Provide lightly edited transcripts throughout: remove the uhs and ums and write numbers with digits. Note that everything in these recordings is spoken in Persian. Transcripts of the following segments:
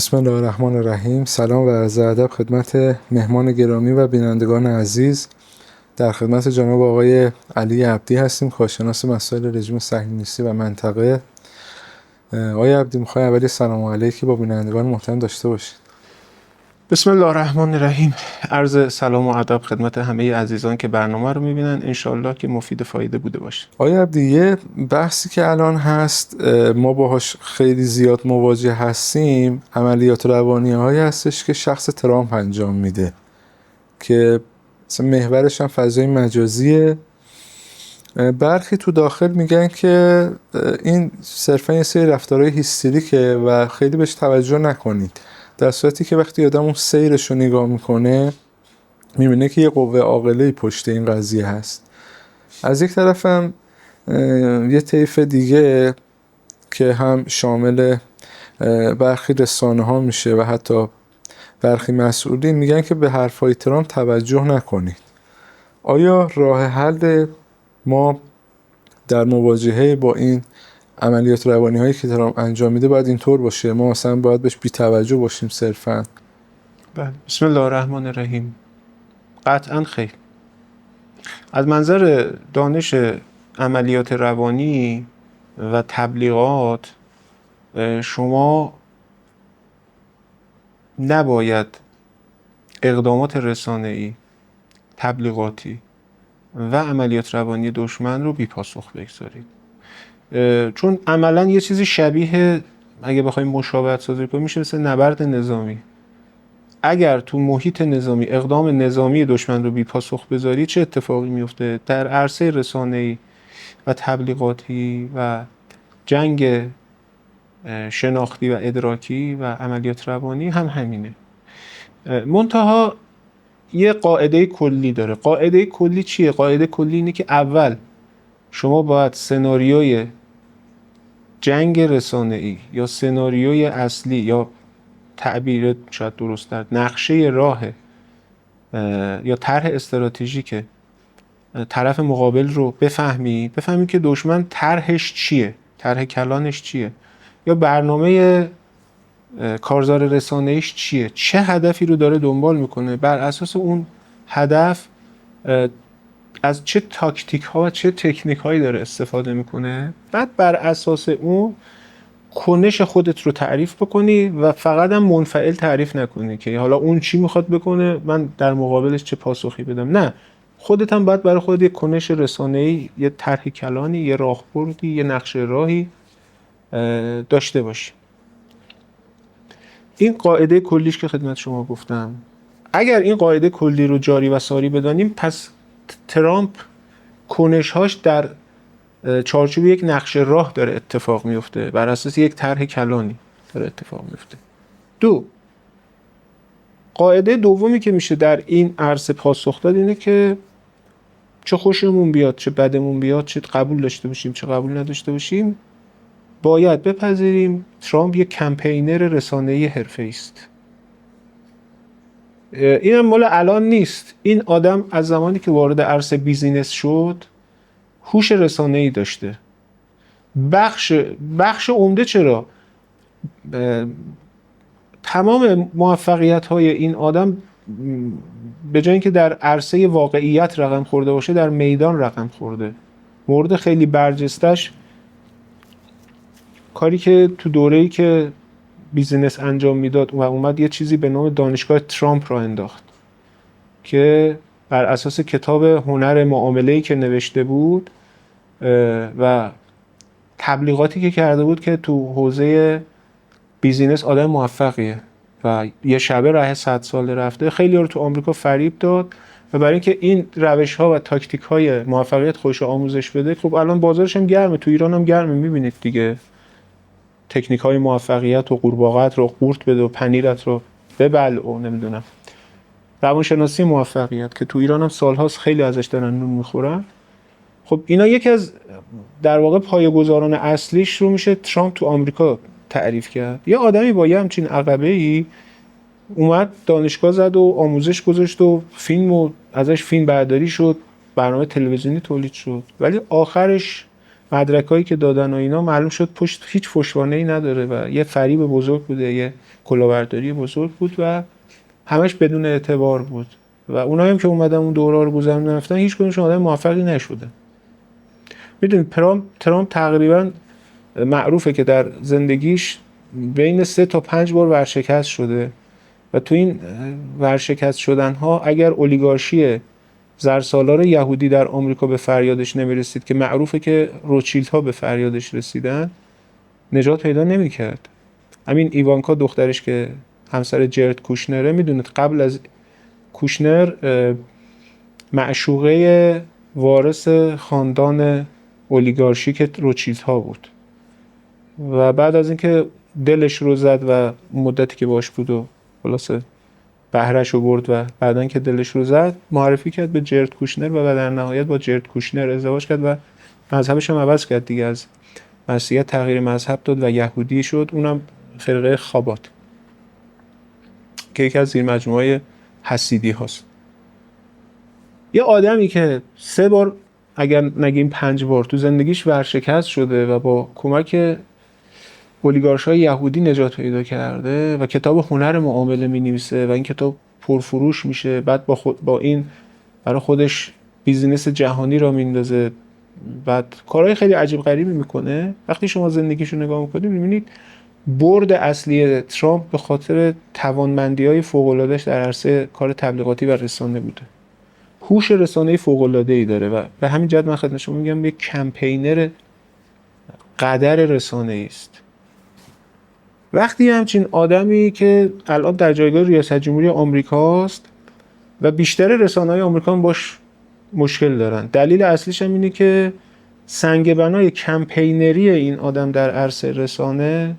بسم الله الرحمن الرحیم. سلام و عرض ادب خدمت مهمان گرامی و بینندگان عزیز. در خدمت جناب آقای علی عبدی هستیم، کارشناس مسائل رژیم صهیونیستی و منطقه. آقای عبدی، میخوای اولی سلام علیکی با بینندگان محترم داشته باشید. بسم الله الرحمن الرحیم. عرض سلام و ادب خدمت همه عزیزان که برنامه رو میبینن، انشالله که مفید فایده بوده باشه. آقای عبدی، یه بحثی که الان هست ما باهاش خیلی زیاد مواجه هستیم، عملیات روانی هایی هستش که شخص ترامپ انجام میده که مثلا محورش هم فضای مجازیه. برخی تو داخل میگن که این صرفا یه سری رفتارهای هیستریکه و خیلی بهش توجه نکنید، در صورتی که وقتی آدم اون سیرش رو نگاه میکنه میبینه که یه قوه عاقله‌ای پشت این قضیه هست. از یک طرف هم یه طیف دیگه که هم شامل برخی رسانه ها میشه و حتی برخی مسئولین میگن که به حرفای ترامپ توجه نکنید. آیا راه حل ما در مواجهه با این عملیات روانی هایی که ترامپ انجام میده باید اینطور باشه؟ ما مثلا باید بهش بی توجه باشیم صرفا؟ بله. بسم الله الرحمن الرحیم. قطعا خیر. از منظر دانش عملیات روانی و تبلیغات، شما نباید اقدامات رسانه‌ای، تبلیغاتی و عملیات روانی دشمن رو بی پاسخ بگذارید، چون عملا یه چیزی شبیه، اگه بخوایم مشابهت سازی کنیم، میشه مثل نبرد نظامی. اگر تو محیط نظامی اقدام نظامی دشمن رو بی پاسخ بذاری، چه اتفاقی میفته؟ در عرصه رسانه‌ای و تبلیغاتی و جنگ شناختی و ادراکی و عملیات روانی هم همینه. منتها یه قاعده کلی داره. قاعده کلی چیه؟ قاعده کلی اینه که اول شما باید سناریوی جنگ رسانه‌ای یا سناریوی اصلی، یا تعبیر شاید درست‌تر نقشه راه یا طرح استراتژیک طرف مقابل رو بفهمی که دشمن طرحش چیه، طرح کلانش چیه، یا برنامه کارزار رسانه‌ایش چیه، چه هدفی رو داره دنبال میکنه. بر اساس اون هدف از چه تاکتیک ها و چه تکنیک هایی داره استفاده میکنه. بعد بر اساس اون کنش خودت رو تعریف بکنی و فقط هم منفعل تعریف نکنی که حالا اون چی میخواد بکنه، من در مقابلش چه پاسخی بدم. نه، خودت هم باید برای خودت یه کنش رسانه‌ای، یه طرح کلانی، یه راهبردی، یه نقشه راهی داشته باشی. این قاعده کلیش که خدمت شما گفتم، اگر این قاعده کلی رو جاری و ساری بدانیم، پس ترامپ کنش‌هاش در چارچوب یک نقشه راه داره اتفاق میفته، بر اساس یک طرح کلانی داره اتفاق میفته. دو، قاعده دومی که میشه در این عرصه پاسخ داد اینه که چه خوشمون بیاد چه بدمون بیاد، چه قبول داشته باشیم چه قبول نداشته باشیم، باید بپذیریم ترامپ یک کمپینر رسانه‌ای حرفه‌ای است. اینم مال الان نیست. این آدم از زمانی که وارد عرصه بیزینس شد هوش رسانه‌ای داشته. بخش عمده، چرا؟ تمام موفقیت‌های این آدم به جای اینکه در عرصه واقعیت رقم خورده باشه، در میدان رقم خورده. مورد خیلی برجستش کاری که تو دوره‌ای که بیزینس انجام میداد و اومد یه چیزی به نام دانشگاه ترامپ را انداخت که بر اساس کتاب هنر معامله‌ای که نوشته بود و تبلیغاتی که کرده بود که تو حوزه بیزینس آدم موفقیه و یه شبه راه 100 ساله رفته، خیلی رو تو آمریکا فریب داد و برای اینکه این روش‌ها و تاکتیک‌های موفقیت خودش آموزش بده، خب الان بازارش هم گرمه، تو ایران هم گرمه، می‌بینید دیگه. تکنیک‌های موفقیت و قورباغه‌ات رو قورت بده و پنیرت رو ببلع و نمیدونم روانشناسی موفقیت که تو ایران هم سال‌هاست خیلی ازش دارن نون می‌خورن. خب اینا یکی از در واقع پایه‌گذاران اصلیش رو میشه ترامپ تو آمریکا تعریف کرد. یه آدمی با یه همچین عقبه‌ای اومد دانشگاه زد و آموزش گذاشت و ازش فیلم برداری شد، برنامه تلویزیونی تولید شد، ولی آخرش مدرکایی که دادن و اینا معلوم شد پشت هیچ پشتوانه‌ای نداره و یه فریب بزرگ بوده، یه کلاهبرداری بزرگ بود و همش بدون اعتبار بود و اونایی هم که اومدن اون دوره رو گذروندن رفتن هیچ کدومشون آدم موفقی نشدن. میدونید ترامپ تقریبا معروفه که در زندگیش بین 3 تا 5 بار ورشکست شده و تو این ورشکست شدن ها اگر اولیگارشی زرسالار یهودی در آمریکا به فریادش نمیرسید که معروفه که روتشیلدها به فریادش رسیدن، نجات پیدا نمیکرد. همین ایوانکا دخترش که همسر جرد کوشنره، میدونید قبل از کوشنر معشوقه وارث خاندان اولیگارشیک روتشیلدها بود و بعد از اینکه دلش رو زد و مدتی که باش بود و خلاصه بهره‌ش رو برد و بعدن که دلش رو زد معرفی کرد به جرد کوشنر و در نهایت با جرد کوشنر ازدواج کرد و مذهبش هم عوض کرد دیگه، از مسیحیت تغییر مذهب داد و یهودی شد، اونم فرقه خابات که یکی از زیر مجموعه حسیدی هاست. یه آدمی که 3 بار اگر نگیم 5 بار تو زندگیش ورشکست شده و با کمک اولیگارش‌های یهودی نجات پیدا کرده و کتاب هنر معامله می‌نویسه و این کتاب پرفروش میشه، بعد با این برای خودش بیزینس جهانی را میندازه، بعد کارهای خیلی عجیب غریبی میکنه. وقتی شما زندگیشو نگاه میکنید میبینید برد اصلی ترامپ به خاطر توانمندی‌های فوق‌العاده‌اش در عرصه کار تبلیغاتی و رسانه بوده. هوش رسانه‌ای فوق‌العاده‌ای داره و به همین جهت من خدمت شما میگم یک کمپینر قدر رسانه‌ای است. وقتی همچین آدمی که الان در جایگاه ریاست جمهوری آمریکاست و بیشتر رسانه‌های آمریکا هم باش مشکل دارن، دلیل اصلیش هم اینه که سنگ بنای کمپینری این آدم در عرصه رسانه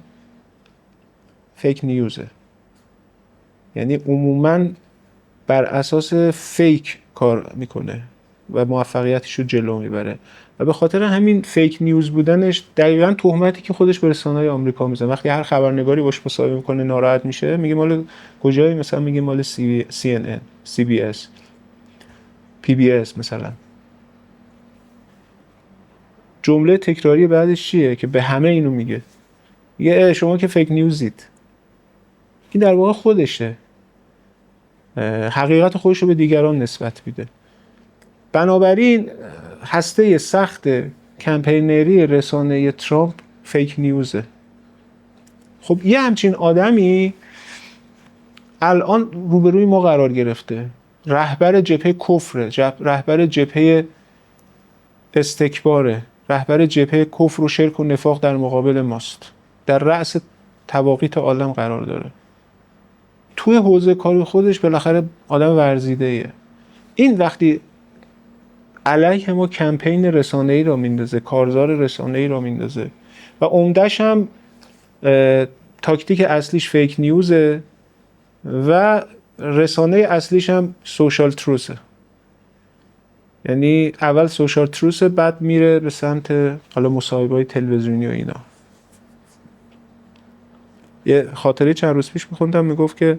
فیک نیوزه، یعنی عموماً بر اساس فیک کار میکنه و موفقیتش رو جلو میبره و به خاطر همین فیک نیوز بودنش دقیقاً تهمتی که خودش به رسانه‌های آمریکا میزنه. وقتی هر خبرنگاری باش مصاحبه میکنه ناراحت میشه، میگه مال کجایی؟ مثلا میگه مال CNN، CBS، PBS مثلا. جمله تکراری بعدش چیه که به همه اینو میگه؟ میگه شما که فیک نیوزید. این در واقع خودشه، حقیقت خودش رو به دیگران نسبت میده. بنابراین هسته سخت کمپینری رسانه ترامپ فیک نیوزه. خب یه همچین آدمی الان روبروی ما قرار گرفته، رهبر جبهه کفره، رهبر جبهه استکباره، رهبر جبهه کفر و شرک و نفاق در مقابل ماست، در رأس تواقیت عالم قرار داره. توی حوزه کار خودش بالاخره آدم ورزیده‌ایه. این وقتی علیه ما کمپین رسانه‌ای را میندازه، کارزار رسانه‌ای را میندازه و عمدش هم تاکتیک اصلیش فیک نیوزه و رسانه اصلیش هم سوشال تروسه، یعنی اول سوشال تروسه بعد میره به سمت حالا مصاحبه‌های تلویزیونی و اینا. یه خاطره چند روز پیش میخوندم، میگفت که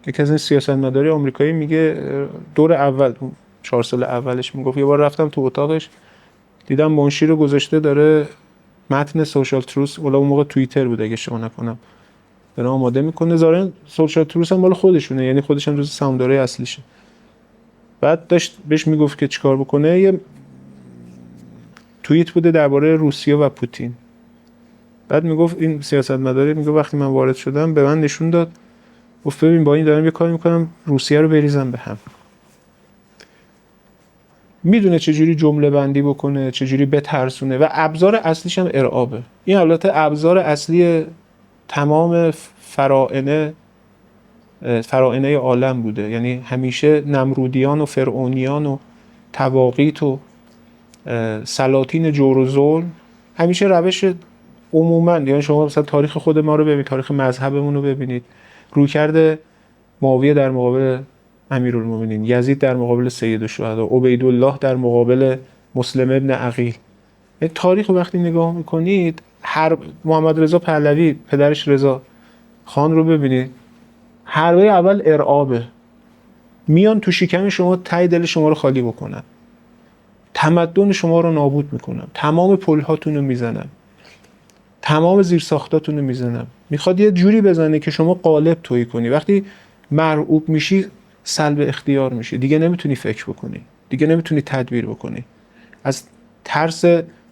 یکی از این سیاستمداری آمریکایی میگه دور اول 4 سال اولش میگفت یه بار رفتم تو اتاقش دیدم منشی رو گذاشته داره متن سوشال تروس، اون موقع توییتر بود اگه اشتباه نکنم، داره آماده میکنه. ظاهرا سوشال تروس هم مال خودشونه، یعنی خودش هم جزو سهامدارای اصلیشه. بعد داشت بهش میگفت که چیکار بکنه، یه توییت بوده درباره روسیه و پوتین. بعد میگفت این سیاستمدار میگه وقتی من وارد شدم به من نشون داد، گفت ببین با این دارم یه کاری میکنم روسیه رو بریزم به هم. میدونه چجوری جمله بندی بکنه، چجوری بترسونه و ابزار اصلیش هم ارعابه. این البته ابزار اصلی تمام فراعنه عالم بوده، یعنی همیشه نمرودیان و فرعونیان و تواقیت و سلاطین جور و ظلم همیشه روش عموما، یعنی شما مثلا تاریخ خود ما رو ببینید، تاریخ مذهبمون رو ببینید، رویکرد معاویه در مقابل امیرالمومنین، یزید در مقابل سید الشهدا، عبیدالله در مقابل مسلم ابن عقیل. این تاریخ وقتی نگاه میکنید، هر محمد رضا پهلوی پدرش رضا خان رو ببینید، حربه اول ارعابه، میان تو شکم شما، ته دل شما رو خالی بکنن. تمدن شما رو نابود میکنم، تمام پل‌هاتون رو میزنم، تمام زیرساختاتون رو میزنم. میخواد یه جوری بزنه که شما قالب تویی کنی. وقتی مرعوب میشی سلب اختیار میشی، دیگه نمیتونی فکر بکنی، دیگه نمیتونی تدبیر بکنی. از ترس،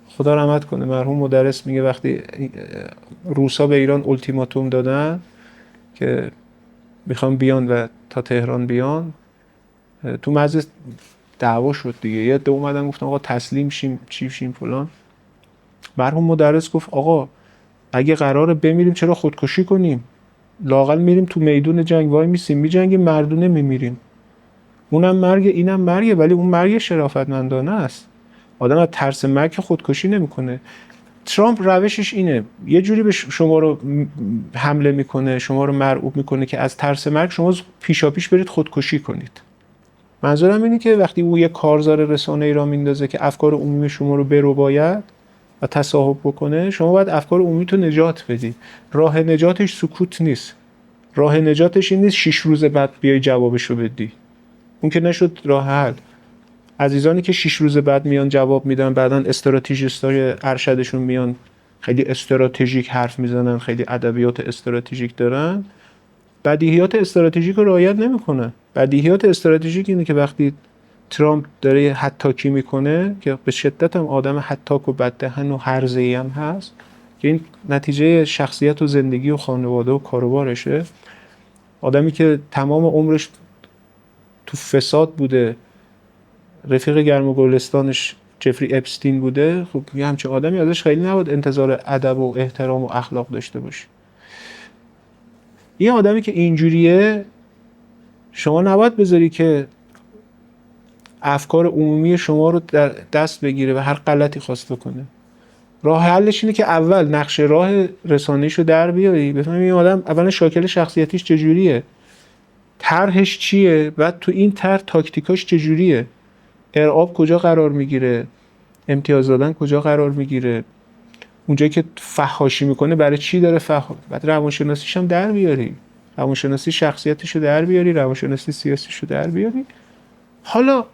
خدا رحمت کنه مرحوم مدرس میگه وقتی روسا به ایران التیماتوم دادن که میخوام بیان و تا تهران بیان، تو مجلس دعوا شد دیگه. یه عده اومدن گفتن آقا تسلیم شیم، چی شیم فلان. مرحوم مدرس گفت آقا اگه قراره بمیریم چرا خودکشی کنیم؟ لااقل میریم تو میدون جنگ وای میسیم میجنگیم، مردونه میمیریم. اونم مرگ اینم مرگه، ولی اون مرگ شرافتمندانه است. آدم از ترس مرگ خودکشی نمیکنه. ترامپ روشش اینه، یه جوری به شما رو حمله میکنه، شما رو مرعوب میکنه که از ترس مرگ شما پیشاپیش برید خودکشی کنید. منظورم اینه که وقتی او یه کارزار رسانه‌ای را میندازه که افکار عمومی شما رو برباید و تصاحب بکنه، شما باید افکار عمومی تو نجات بدی. راه نجاتش سکوت نیست. راه نجاتش این نیست 6 روز بعد بیای جوابشو بدی. اون که نشد راه حل. عزیزانی که 6 روز بعد میان جواب میدن، بعدن استراتژیستای ارشدشون میان خیلی استراتژیک حرف میزنن، خیلی ادبیات استراتژیک دارن، بدیهیات استراتژیک رو رعایت نمیکنن. بدیهیات استراتژیک اینه که وقتی ترامپ داره حتاکی میکنه که به شدت هم آدم حتاک و بددهن و هرزه‌ای هم هست که این نتیجه شخصیت و زندگی و خانواده و کاروبارشه، آدمی که تمام عمرش تو فساد بوده، رفیق گرم و گلستانش جفری اپستین بوده، خب یه همچین آدمی ازش خیلی نباید انتظار ادب و احترام و اخلاق داشته باشی. یه آدمی که اینجوریه شما نباید بذاری که افکار عمومی شما رو در دست بگیره و هر غلطی خواست بکنه. راه حلش اینه که اول نقشه راه رسانه‌ایشو در بیاری، بفهمی این آدم اولا شاکل شخصیتیش چجوریه، طرحش چیه، بعد تو این طرح تاکتیکاش چجوریه، ارعاب کجا قرار میگیره، امتیاز دادن کجا قرار میگیره، اونجایی که فحاشی میکنه برای چی داره بعد روانشناسیش هم در بیاری، روانشناسی شخصیتشو در بیاری، روانشناسی سیاسیشو در بیاری. حالا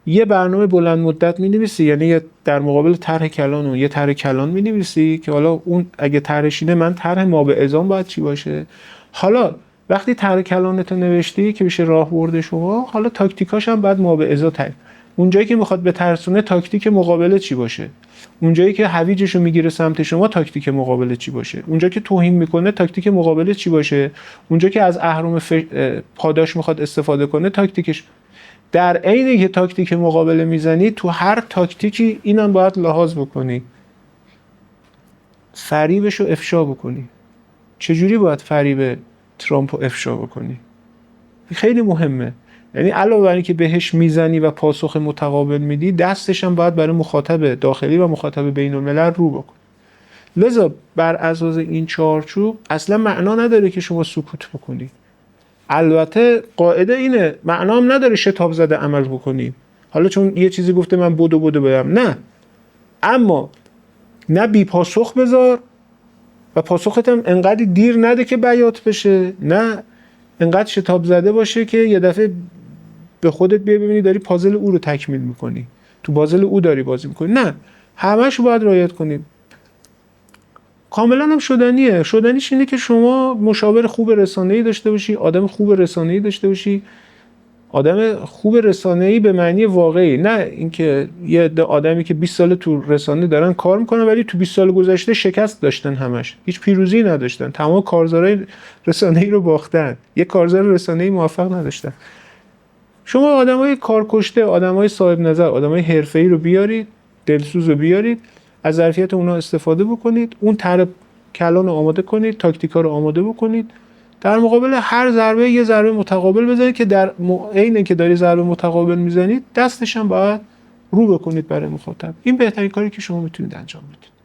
یه برنامه بلند مدت می‌نویسی، یعنی در مقابل طرح کلان یه طرح کلان می‌نویسی که حالا اون اگه طرحش اینه من طرح ما به ازام باید چی باشه. حالا وقتی طرح کلانتو نوشتی که بشه راهبرد شما، حالا تاکتیکاش هم بعد ما به ازا تعیین. اونجایی که میخواد به ترسونه تاکتیک مقابله چی باشه، اونجایی که هویجشو میگیره سمت شما تاکتیک مقابله چی باشه، اونجایی که توهین میکنه تاکتیک مقابله چی باشه، اونجایی که از اهرم پاداش میخواد استفاده کنه تاکتیکش. در عینی که تاکتیک مقابله میزنی تو هر تاکتیکی اینم باید لحاظ بکنی، فریبشو افشا بکنی. چجوری باید فریب ترامپو افشا بکنی؟ خیلی مهمه. یعنی علاوه بر اینکه بهش میزنی و پاسخ متقابل میدی، دستش هم باید برای مخاطب داخلی و مخاطب بین الملل رو بکن. لذا بر اساس این چارچوب اصلا معنا نداره که شما سکوت بکنی. البته قاعده اینه، معنا هم نداره شتاب زده عمل بکنی. حالا چون یه چیزی گفته من بدو برم، نه، اما نه بی پاسخ بذار و پاسخت هم انقدر دیر نده که بیات بشه، نه انقدر شتاب زده باشه که یه دفعه به خودت ببینی داری پازل او رو تکمیل میکنی، تو پازل او داری بازی میکنی. نه، همه‌شو باید رعایت کنی. کاملا هم شدنیه. شدنیش اینه که شما مشاور خوب رسانه‌ای داشته باشی، آدم خوب رسانه‌ای داشته باشی، آدم خوب رسانه‌ای به معنی واقعی، نه اینکه یه عده آدمی که 20 سال تو رسانه دارن کار میکنن ولی تو 20 سال گذشته شکست داشتن، همش هیچ پیروزی نداشتن، تمام کارزارهای رسانه‌ای رو باختن، یه کارزار رسانه‌ای موفق نداشتن. شما آدمای کارکشته، آدمای صاحب نظر، آدمای حرفه‌ای رو بیارید، دلسوز رو بیارید، از ظرفیت اونا استفاده بکنید، اون طرح کلان رو آماده کنید، تاکتیکا رو آماده بکنید، در مقابل هر ضربه یه ضربه متقابل بزنید که در عین که داری ضربه متقابل میزنید دستش هم باید رو بکنید برای مخاطب. این بهترین کاری که شما میتونید انجام بدید.